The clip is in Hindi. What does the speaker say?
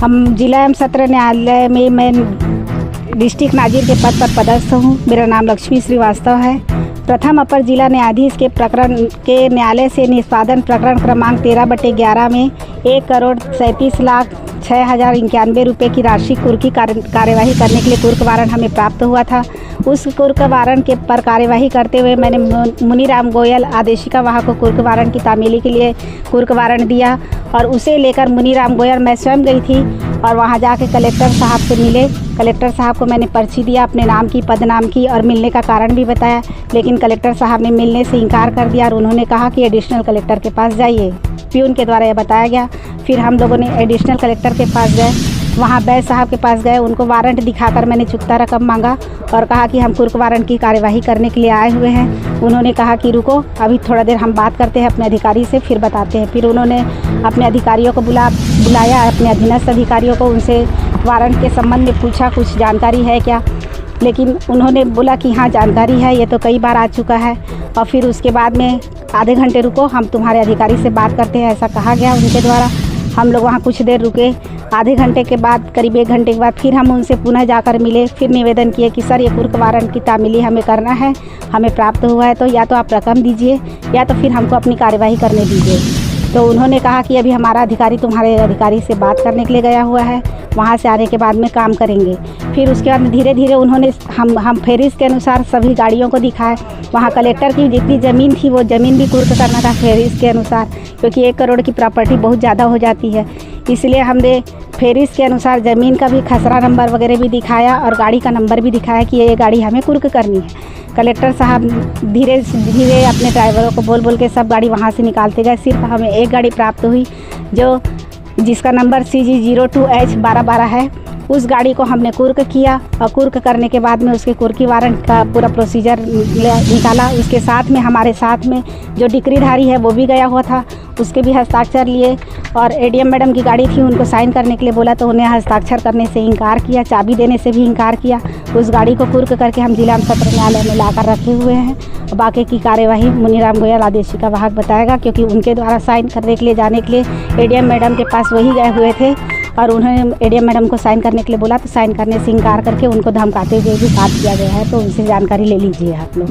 हम जिला एवं सत्र न्यायालय में मैं डिस्ट्रिक्ट नाजिर के पद पर पदस्थ हूँ। मेरा नाम लक्ष्मी श्रीवास्तव है। प्रथम अपर जिला न्यायाधीश के प्रकरण के न्यायालय से निष्पादन प्रकरण क्रमांक 13/11 में 1,37,06,091 रुपये की राशि कुर्क की कार्यवाही करने के लिए कुर्क वारंट हमें प्राप्त हुआ था। उस कुर्क वारंट के पर कार्यवाही करते हुए मैंने मुनीराम गोयल आदेशिका वहाँ को कुर्क वारंट की तामीली के लिए कुर्क वारंट दिया और उसे लेकर मुनीराम गोयल मैं स्वयं गई थी और वहाँ जाके कलेक्टर साहब से मिले। कलेक्टर साहब को मैंने पर्ची दिया अपने नाम की, पद नाम की और मिलने का कारण भी बताया, लेकिन कलेक्टर साहब ने मिलने से इनकार कर दिया और उन्होंने कहा कि एडिशनल कलेक्टर के पास जाइए। प्यून के द्वारा यह बताया गया। फिर हम लोगों ने एडिशनल कलेक्टर के पास गए, वहाँ बैस साहब के पास गए। उनको वारंट दिखाकर मैंने चुकता रकम मांगा और कहा कि हम कुर्क वारंट की कार्यवाही करने के लिए आए हुए हैं। उन्होंने कहा कि रुको, अभी थोड़ा देर हम बात करते हैं अपने अधिकारी से, फिर बताते हैं। फिर उन्होंने अपने अधिकारियों को बुलाया, अपने अधीनस्थ अधिकारियों को, उनसे वारंट के संबंध में पूछा कुछ जानकारी है क्या, लेकिन उन्होंने बोला कि हाँ जानकारी है, ये तो कई बार आ चुका है। और फिर उसके बाद में आधे घंटे रुको, हम तुम्हारे अधिकारी से बात करते हैं, ऐसा कहा गया उनके द्वारा। हम लोग वहाँ कुछ देर रुके। आधे घंटे के बाद, करीब 1 घंटे के बाद फिर हम उनसे पुनः जाकर मिले। फिर निवेदन किए कि सर ये कुर्क वारंट की तामीली हमें करना है, हमें प्राप्त हुआ है, तो या तो आप रकम दीजिए या तो फिर हमको अपनी कार्यवाही करने दीजिए। तो उन्होंने कहा कि अभी हमारा अधिकारी तुम्हारे अधिकारी से बात करने के लिए गया हुआ है, वहाँ से आने के बाद में काम करेंगे। फिर उसके बाद धीरे धीरे उन्होंने हम फेरिस के अनुसार सभी गाड़ियों को दिखाए। वहाँ कलेक्टर की जितनी ज़मीन थी वो ज़मीन भी कुर्क करना था फेरिस के अनुसार, क्योंकि 1 करोड़ की प्रॉपर्टी बहुत ज़्यादा हो जाती है। इसलिए हमने फेरिस के अनुसार ज़मीन का भी खसरा नंबर वगैरह भी दिखाया और गाड़ी का नंबर भी दिखाया कि ये गाड़ी हमें कुर्क करनी है। कलेक्टर साहब धीरे धीरे अपने ड्राइवरों को बोल के सब गाड़ी वहाँ से निकालते गए। सिर्फ हमें एक गाड़ी प्राप्त हुई जिसका नंबर CG02H1212 है। उस गाड़ी को हमने कुर्क किया और कुर्क करने के बाद में उसके कुर्की वारंट का पूरा प्रोसीजर निकाला। उसके साथ में हमारे साथ में जो डिक्रीधारी है वो भी गया हुआ था, उसके भी हस्ताक्षर लिए। और ADM मैडम की गाड़ी थी, उनको साइन करने के लिए बोला तो उन्हें हस्ताक्षर करने से इनकार किया, चाबी देने से भी इनकार किया। उस गाड़ी को कुर्क करके हम जिला सत्र न्यायालय में लाकर रखे हुए हैं। बाकी की कार्यवाही मुनीराम गोयल आदेशिका वाहक बताएगा, क्योंकि उनके द्वारा साइन करने के लिए जाने के लिए ADM मैडम के पास वही गए हुए थे और उन्होंने ADM मैडम को साइन करने के लिए बोला तो साइन करने से इनकार करके उनको धमकाते हुए भी साथ किया गया है। तो उनसे जानकारी ले लीजिए आप लोग।